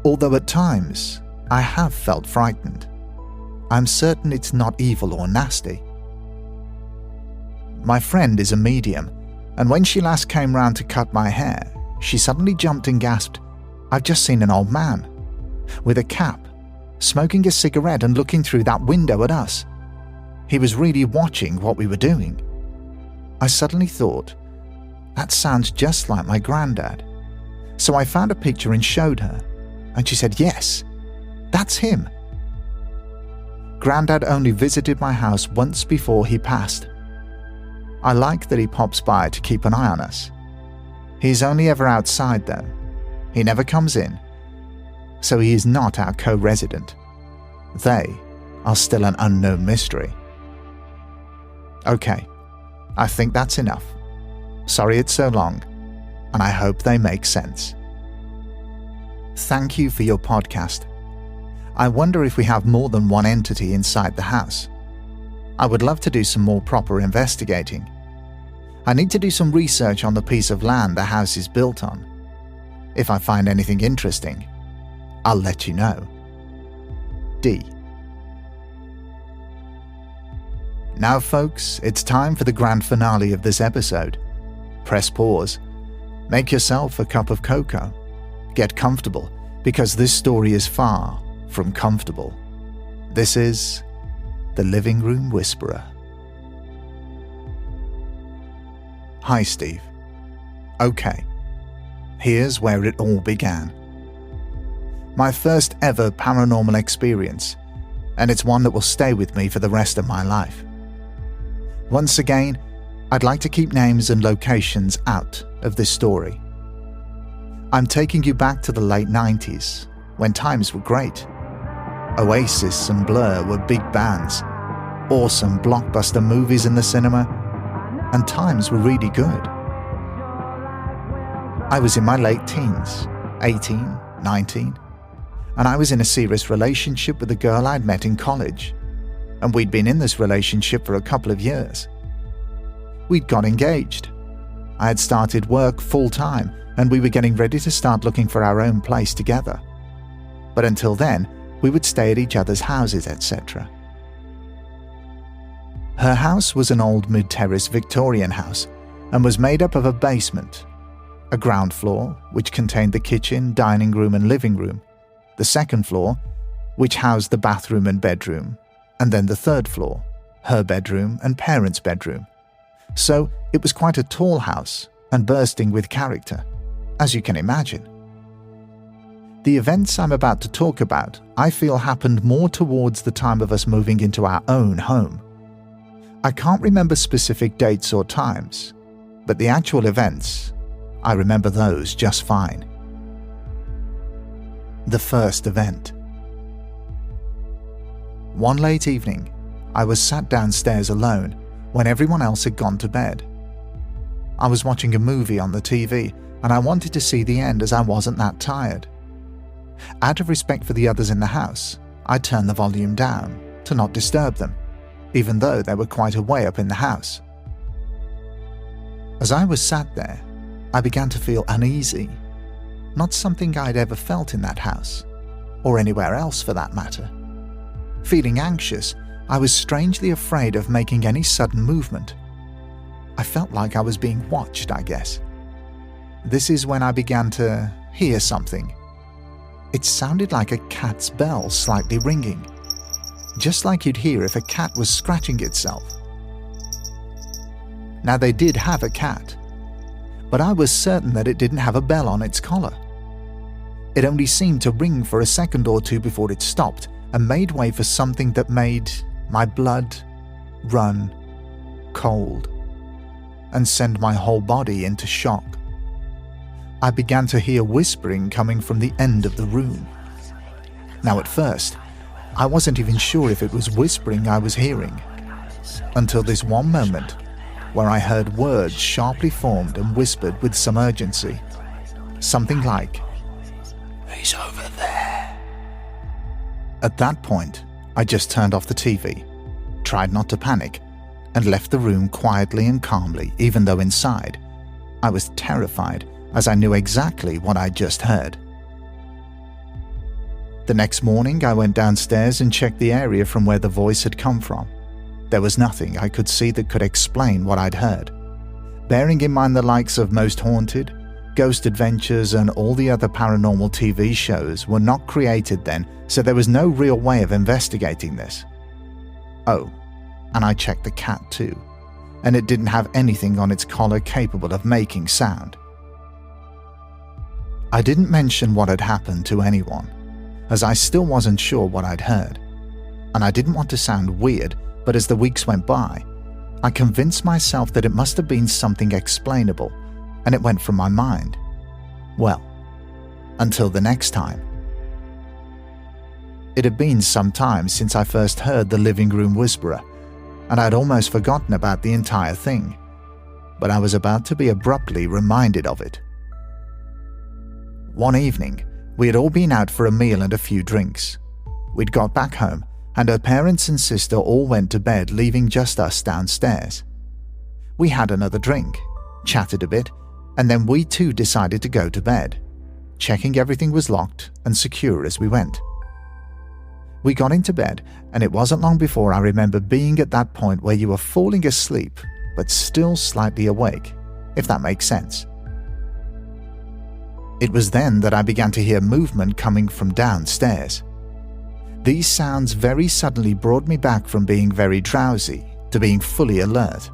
Speaker 1: Although at times, I have felt frightened. I'm certain it's not evil or nasty. My friend is a medium, and when she last came round to cut my hair, she suddenly jumped and gasped, "I've just seen an old man, with a cap, smoking a cigarette and looking through that window at us. He was really watching what we were doing." I suddenly thought, that sounds just like my granddad. So I found a picture and showed her, and she said, "Yes, that's him." Granddad only visited my house once before he passed. I like that he pops by to keep an eye on us. He's only ever outside though. He never comes in. So he is not our co-resident. They are still an unknown mystery. Okay, I think that's enough. Sorry it's so long, and I hope they make sense. Thank you for your podcast. I wonder if we have more than one entity inside the house. I would love to do some more proper investigating. I need to do some research on the piece of land the house is built on. If I find anything interesting, I'll let you know. D. Now folks, it's time for the grand finale of this episode. Press pause. Make yourself a cup of cocoa. Get comfortable, because this story is far from comfortable. This is The Living Room Whisperer. Hi Steve. Okay, here's where it all began. My first ever paranormal experience, and it's one that will stay with me for the rest of my life. Once again, I'd like to keep names and locations out of this story. I'm taking you back to the late 90s, when times were great. Oasis and Blur were big bands, awesome blockbuster movies in the cinema, and times were really good. I was in my late teens, 18, 19, and I was in a serious relationship with a girl I'd met in college, and we'd been in this relationship for a couple of years. We'd got engaged. I had started work full-time, and we were getting ready to start looking for our own place together. But until then, we would stay at each other's houses, etc. Her house was an old mid-terrace Victorian house and was made up of a basement, a ground floor, which contained the kitchen, dining room and living room, the second floor, which housed the bathroom and bedroom, and then the third floor, her bedroom and parents' bedroom. So it was quite a tall house and bursting with character, as you can imagine. The events I'm about to talk about, I feel happened more towards the time of us moving into our own home. I can't remember specific dates or times, but the actual events, I remember those just fine. The first event. One late evening, I was sat downstairs alone when everyone else had gone to bed. I was watching a movie on the TV and I wanted to see the end as I wasn't that tired. Out of respect for the others in the house, I turned the volume down to not disturb them, even though they were quite a way up in the house. As I was sat there, I began to feel uneasy, not something I'd ever felt in that house, or anywhere else for that matter. Feeling anxious, I was strangely afraid of making any sudden movement. I felt like I was being watched, I guess. This is when I began to hear something. It sounded like a cat's bell slightly ringing, just like you'd hear if a cat was scratching itself. Now they did have a cat, but I was certain that it didn't have a bell on its collar. It only seemed to ring for a second or two before it stopped and made way for something that made my blood run cold and send my whole body into shock. I began to hear whispering coming from the end of the room. Now at first, I wasn't even sure if it was whispering I was hearing, until this one moment where I heard words sharply formed and whispered with some urgency. Something like, "He's over there." At that point, I just turned off the TV, tried not to panic, and left the room quietly and calmly, even though inside, I was terrified as I knew exactly what I'd just heard. The next morning, I went downstairs and checked the area from where the voice had come from. There was nothing I could see that could explain what I'd heard. Bearing in mind the likes of Most Haunted, Ghost Adventures and all the other paranormal TV shows were not created then, so there was no real way of investigating this. Oh, and I checked the cat too, and it didn't have anything on its collar capable of making sound. I didn't mention what had happened to anyone, as I still wasn't sure what I'd heard, and I didn't want to sound weird, but as the weeks went by, I convinced myself that it must have been something explainable, and it went from my mind. Well, until the next time. It had been some time since I first heard the living room whisperer, and I'd almost forgotten about the entire thing, but I was about to be abruptly reminded of it. One evening, we had all been out for a meal and a few drinks. We'd got back home, and her parents and sister all went to bed, leaving just us downstairs. We had another drink, chatted a bit, and then we too decided to go to bed, checking everything was locked and secure as we went. We got into bed, and it wasn't long before I remember being at that point where you were falling asleep, but still slightly awake, if that makes sense. It was then that I began to hear movement coming from downstairs. These sounds very suddenly brought me back from being very drowsy to being fully alert.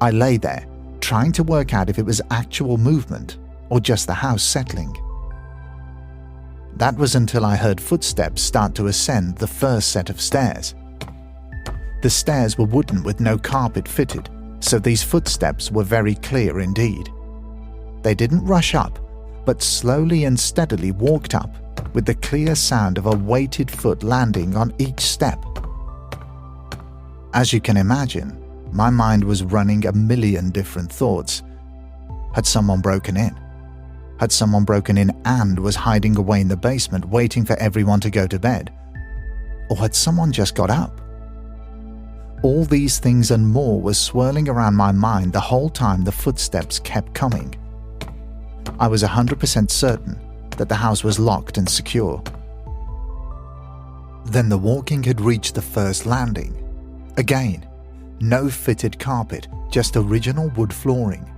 Speaker 1: I lay there, trying to work out if it was actual movement or just the house settling. That was until I heard footsteps start to ascend the first set of stairs. The stairs were wooden with no carpet fitted, so these footsteps were very clear indeed. They didn't rush up, but slowly and steadily walked up, with the clear sound of a weighted foot landing on each step. As you can imagine, my mind was running a million different thoughts. Had someone broken in? Had someone broken in and was hiding away in the basement waiting for everyone to go to bed? Or had someone just got up? All these things and more were swirling around my mind the whole time the footsteps kept coming. I was 100% certain that the house was locked and secure. Then the walking had reached the first landing. Again, no fitted carpet, just original wood flooring.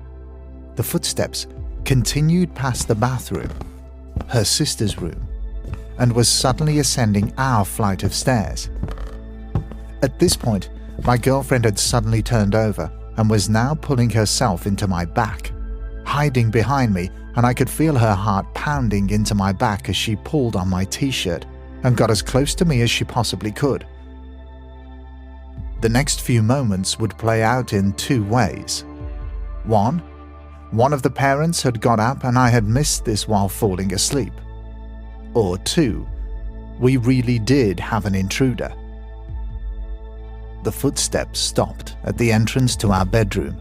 Speaker 1: The footsteps continued past the bathroom, her sister's room, and was suddenly ascending our flight of stairs. At this point, my girlfriend had suddenly turned over and was now pulling herself into my back, hiding behind me, and I could feel her heart pounding into my back as she pulled on my t-shirt and got as close to me as she possibly could. The next few moments would play out in two ways. One of the parents had got up and I had missed this while falling asleep. Or two, we really did have an intruder. The footsteps stopped at the entrance to our bedroom,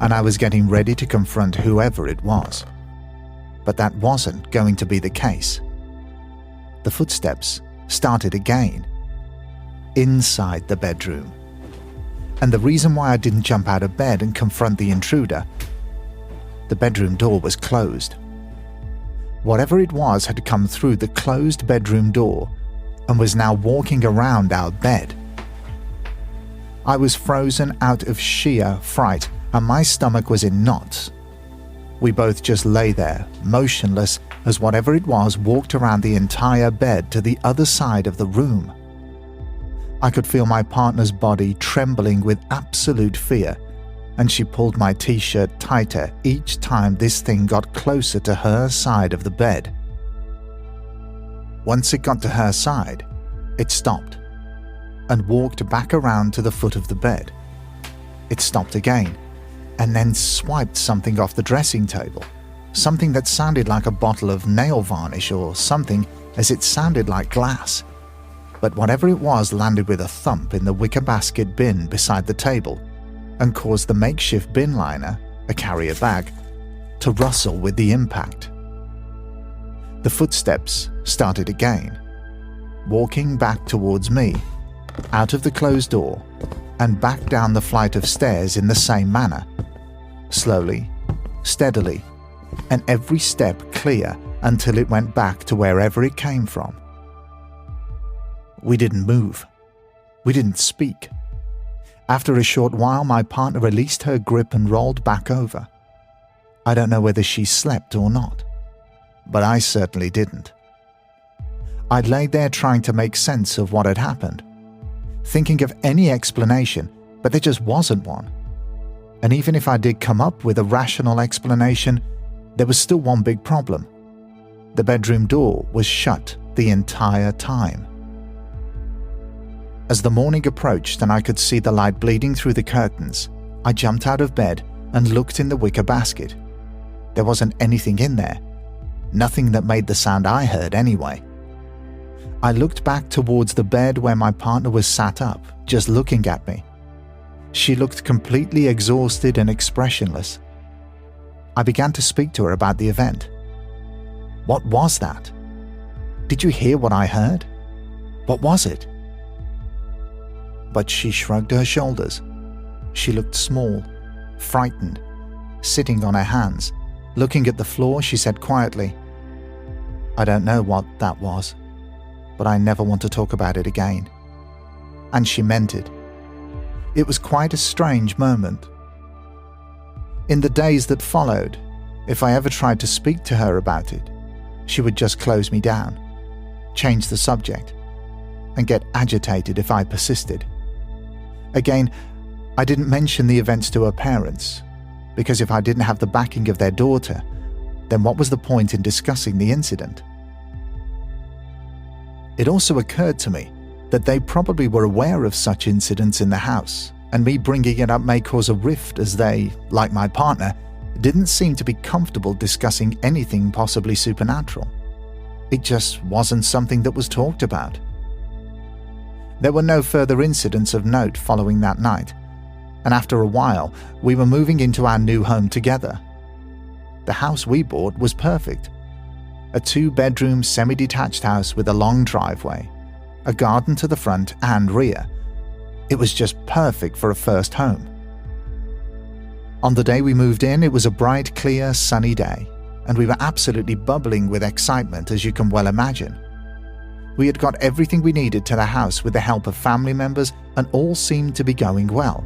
Speaker 1: and I was getting ready to confront whoever it was. But that wasn't going to be the case. The footsteps started again, inside the bedroom. And the reason why I didn't jump out of bed and confront the intruder, the bedroom door was closed. Whatever it was had come through the closed bedroom door and was now walking around our bed. I was frozen out of sheer fright and my stomach was in knots. We both just lay there, motionless, as whatever it was walked around the entire bed to the other side of the room. I could feel my partner's body trembling with absolute fear, and she pulled my t-shirt tighter each time this thing got closer to her side of the bed. Once it got to her side, it stopped and walked back around to the foot of the bed. It stopped again and then swiped something off the dressing table, something that sounded like a bottle of nail varnish or something, as it sounded like glass. But whatever it was landed with a thump in the wicker basket bin beside the table and caused the makeshift bin liner, a carrier bag, to rustle with the impact. The footsteps started again, walking back towards me, out of the closed door, and back down the flight of stairs in the same manner, slowly, steadily, and every step clear until it went back to wherever it came from. We didn't move. We didn't speak. After a short while, my partner released her grip and rolled back over. I don't know whether she slept or not, but I certainly didn't. I'd laid there trying to make sense of what had happened, thinking of any explanation, but there just wasn't one. And even if I did come up with a rational explanation, there was still one big problem. The bedroom door was shut the entire time. As the morning approached and I could see the light bleeding through the curtains, I jumped out of bed and looked in the wicker basket. There wasn't anything in there. Nothing that made the sound I heard anyway. I looked back towards the bed where my partner was sat up, just looking at me. She looked completely exhausted and expressionless. I began to speak to her about the event. What was that? Did you hear what I heard? What was it? But she shrugged her shoulders. She looked small, frightened, sitting on her hands. Looking at the floor, she said quietly, "I don't know what that was, but I never want to talk about it again." And she meant it. It was quite a strange moment. In the days that followed, if I ever tried to speak to her about it, she would just close me down, change the subject, and get agitated if I persisted. Again, I didn't mention the events to her parents, because if I didn't have the backing of their daughter, then what was the point in discussing the incident? It also occurred to me that they probably were aware of such incidents in the house, and me bringing it up may cause a rift as they, like my partner, didn't seem to be comfortable discussing anything possibly supernatural. It just wasn't something that was talked about. There were no further incidents of note following that night, and after a while, we were moving into our new home together. The house we bought was perfect. A 2-bedroom semi-detached house with a long driveway, a garden to the front and rear. It was just perfect for a first home. On the day we moved in, it was a bright, clear, sunny day, and we were absolutely bubbling with excitement, as you can well imagine. We had got everything we needed to the house with the help of family members, and all seemed to be going well.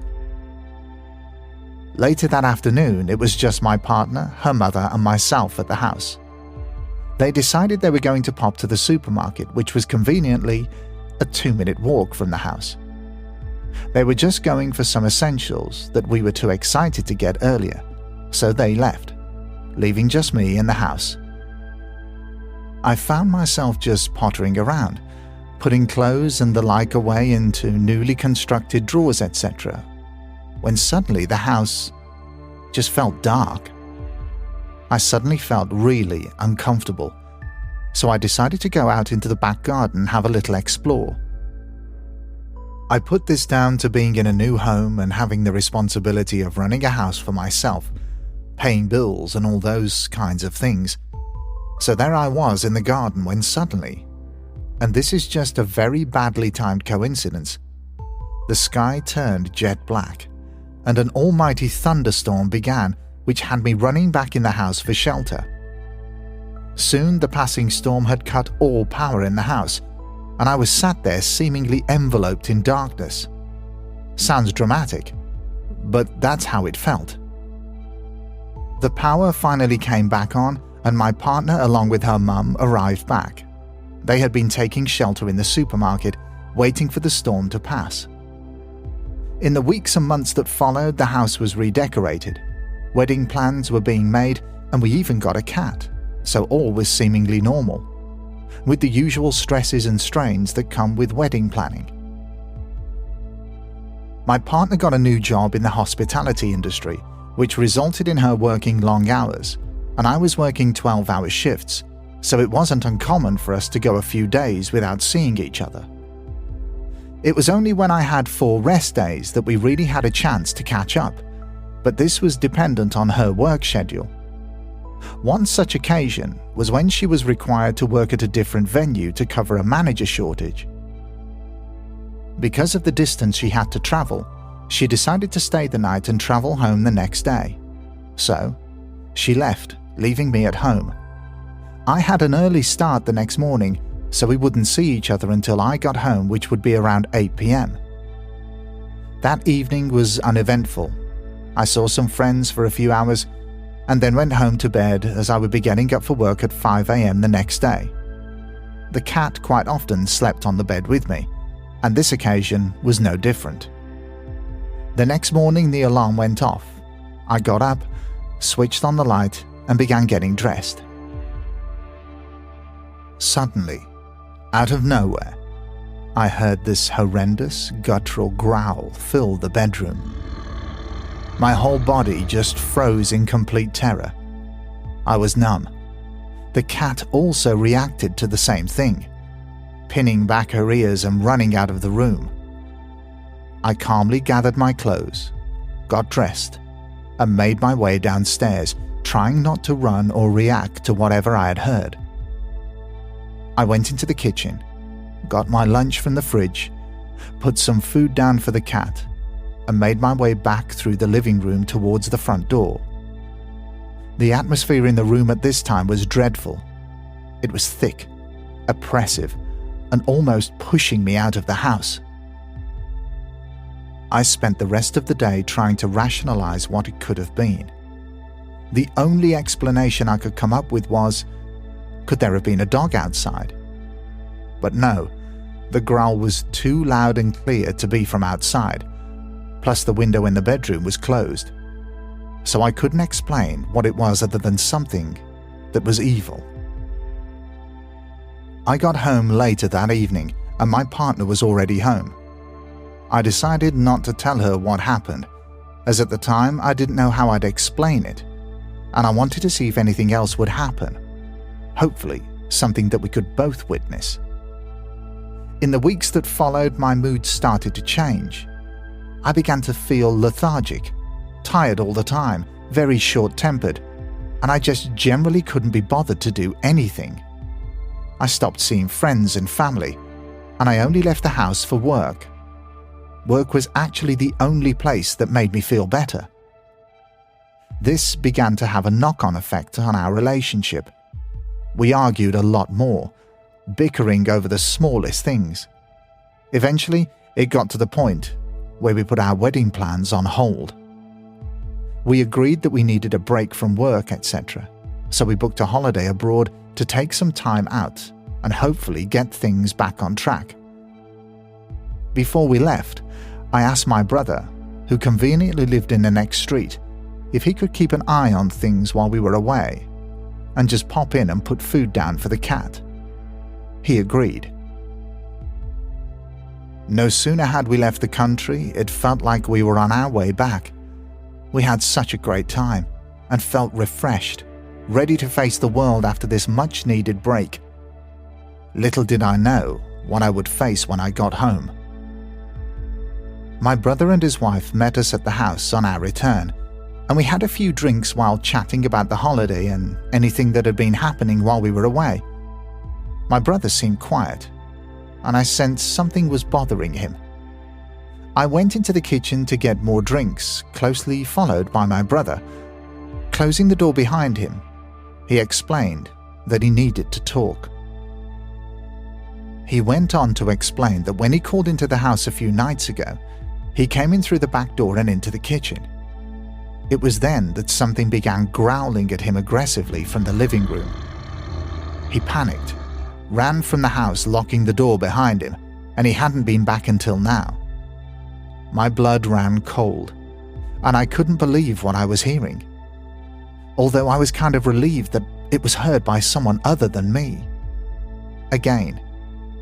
Speaker 1: Later that afternoon, it was just my partner, her mother, and myself at the house. They decided they were going to pop to the supermarket, which was conveniently a 2-minute walk from the house. They were just going for some essentials that we were too excited to get earlier, so they left, leaving just me in the house. I found myself just pottering around, putting clothes and the like away into newly constructed drawers, etc., when suddenly the house just felt dark. I suddenly felt really uncomfortable, so I decided to go out into the back garden and have a little explore. I put this down to being in a new home and having the responsibility of running a house for myself, paying bills and all those kinds of things. So there I was in the garden when suddenly, and this is just a very badly timed coincidence, the sky turned jet black and an almighty thunderstorm began, which had me running back in the house for shelter. Soon the passing storm had cut all power in the house, and I was sat there seemingly enveloped in darkness. Sounds dramatic, but that's how it felt. The power finally came back on, and my partner along with her mum arrived back. They had been taking shelter in the supermarket, waiting for the storm to pass. In the weeks and months that followed, the house was redecorated. Wedding plans were being made, and we even got a cat, so all was seemingly normal, with the usual stresses and strains that come with wedding planning. My partner got a new job in the hospitality industry, which resulted in her working long hours, and I was working 12-hour shifts, so it wasn't uncommon for us to go a few days without seeing each other. It was only when I had 4 rest days that we really had a chance to catch up, but this was dependent on her work schedule. One such occasion was when she was required to work at a different venue to cover a manager shortage. Because of the distance she had to travel, she decided to stay the night and travel home the next day. So, she left, leaving me at home. I had an early start the next morning, so we wouldn't see each other until I got home, which would be around 8 p.m. That evening was uneventful. I saw some friends for a few hours and then went home to bed as I would be getting up for work at 5 a.m. the next day. The cat quite often slept on the bed with me, and this occasion was no different. The next morning the alarm went off. I got up, switched on the light, and began getting dressed. Suddenly, out of nowhere, I heard this horrendous guttural growl fill the bedroom. My whole body just froze in complete terror. I was numb. The cat also reacted to the same thing, pinning back her ears and running out of the room. I calmly gathered my clothes, got dressed, and made my way downstairs, trying not to run or react to whatever I had heard. I went into the kitchen, got my lunch from the fridge, put some food down for the cat, and made my way back through the living room towards the front door. The atmosphere in the room at this time was dreadful. It was thick, oppressive, and almost pushing me out of the house. I spent the rest of the day trying to rationalize what it could have been. The only explanation I could come up with was, could there have been a dog outside? But no, the growl was too loud and clear to be from outside, plus the window in the bedroom was closed. So I couldn't explain what it was other than something that was evil. I got home later that evening and my partner was already home. I decided not to tell her what happened, as at the time I didn't know how I'd explain it, and I wanted to see if anything else would happen. Hopefully, something that we could both witness. In the weeks that followed, my mood started to change. I began to feel lethargic, tired all the time, very short-tempered, and I just generally couldn't be bothered to do anything. I stopped seeing friends and family, and I only left the house for work. Work was actually the only place that made me feel better. This began to have a knock-on effect on our relationship. We argued a lot more, bickering over the smallest things. Eventually, it got to the point where we put our wedding plans on hold. We agreed that we needed a break from work, etc., so we booked a holiday abroad to take some time out and hopefully get things back on track. Before we left, I asked my brother, who conveniently lived in the next street, if he could keep an eye on things while we were away and just pop in and put food down for the cat. He agreed. No sooner had we left the country, it felt like we were on our way back. We had such a great time and felt refreshed, ready to face the world after this much-needed break. Little did I know what I would face when I got home. My brother and his wife met us at the house on our return, and we had a few drinks while chatting about the holiday and anything that had been happening while we were away. My brother seemed quiet, and I sensed something was bothering him. I went into the kitchen to get more drinks, closely followed by my brother. Closing the door behind him, he explained that he needed to talk. He went on to explain that when he called into the house a few nights ago, he came in through the back door and into the kitchen. It was then that something began growling at him aggressively from the living room. He panicked, ran from the house, locking the door behind him, and he hadn't been back until now. My blood ran cold, and I couldn't believe what I was hearing. Although I was kind of relieved that it was heard by someone other than me. Again,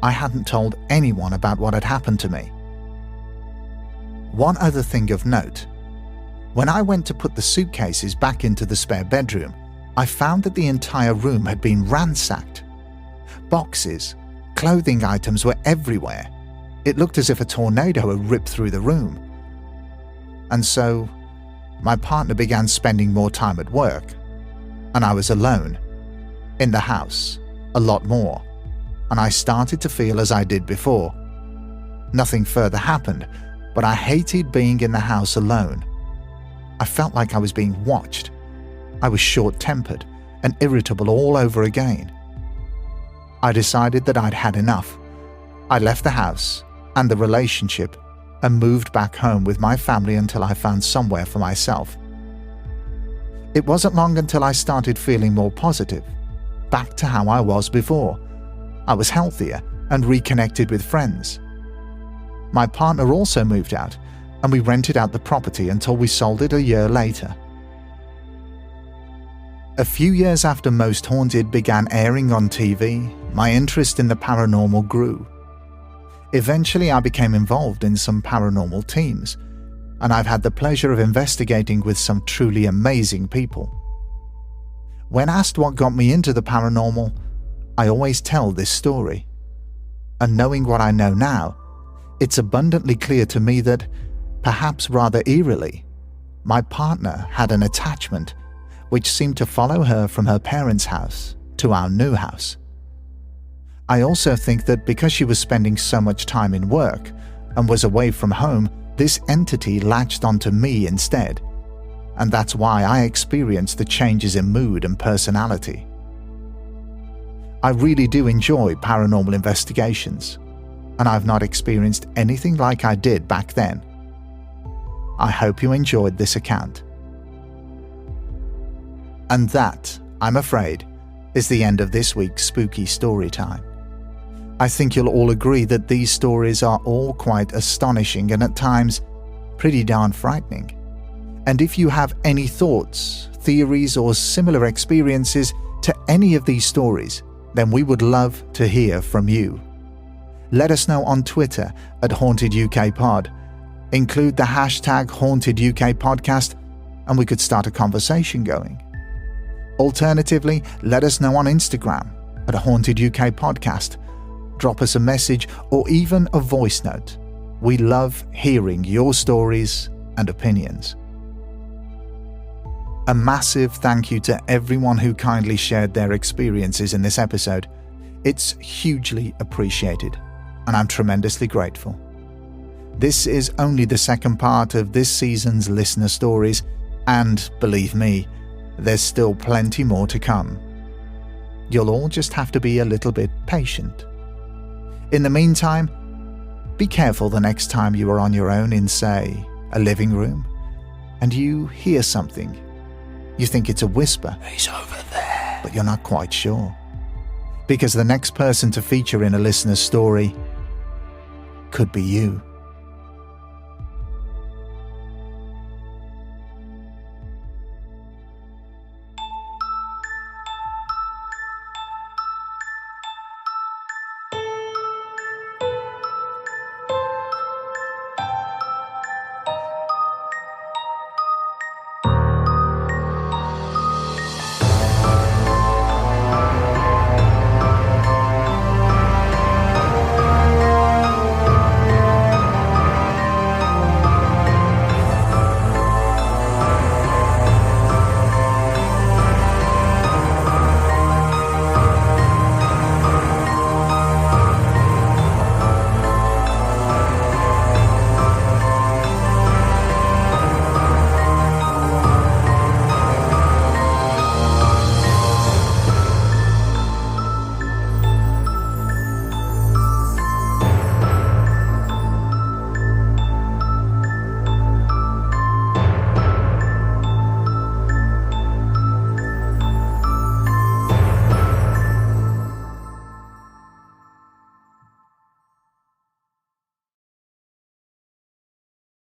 Speaker 1: I hadn't told anyone about what had happened to me. One other thing of note. When I went to put the suitcases back into the spare bedroom, I found that the entire room had been ransacked. Boxes, clothing items were everywhere. It looked as if a tornado had ripped through the room. And so, my partner began spending more time at work, and I was alone, in the house, a lot more, and I started to feel as I did before. Nothing further happened, but I hated being in the house alone. I felt like I was being watched. I was short-tempered and irritable all over again. I decided that I'd had enough. I left the house and the relationship and moved back home with my family until I found somewhere for myself. It wasn't long until I started feeling more positive, back to how I was before. I was healthier and reconnected with friends. My partner also moved out, and we rented out the property until we sold it a year later. A few years after Most Haunted began airing on TV, my interest in the paranormal grew. Eventually, I became involved in some paranormal teams, and I've had the pleasure of investigating with some truly amazing people. When asked what got me into the paranormal, I always tell this story. And knowing what I know now, it's abundantly clear to me that, perhaps rather eerily, my partner had an attachment which seemed to follow her from her parents' house to our new house. I also think that because she was spending so much time in work and was away from home, this entity latched onto me instead, and that's why I experienced the changes in mood and personality. I really do enjoy paranormal investigations, and I've not experienced anything like I did back then. I hope you enjoyed this account. And that, I'm afraid, is the end of this week's spooky story time. I think you'll all agree that these stories are all quite astonishing and at times pretty darn frightening. And if you have any thoughts, theories, or similar experiences to any of these stories, then we would love to hear from you. Let us know on Twitter at HauntedUKPod. Include the hashtag HauntedUKPodcast and we could start a conversation going. Alternatively, let us know on Instagram at HauntedUKPodcast. Drop us a message or even a voice note. We love hearing your stories and opinions. A massive thank you to everyone who kindly shared their experiences in this episode. It's hugely appreciated, and I'm tremendously grateful. This is only the second part of this season's listener stories, and believe me, there's still plenty more to come. You'll all just have to be a little bit patient. In the meantime, be careful the next time you are on your own in, say, a living room, and you hear something. You think it's a whisper.
Speaker 2: He's over there.
Speaker 1: But you're not quite sure. Because the next person to feature in a listener's story could be you.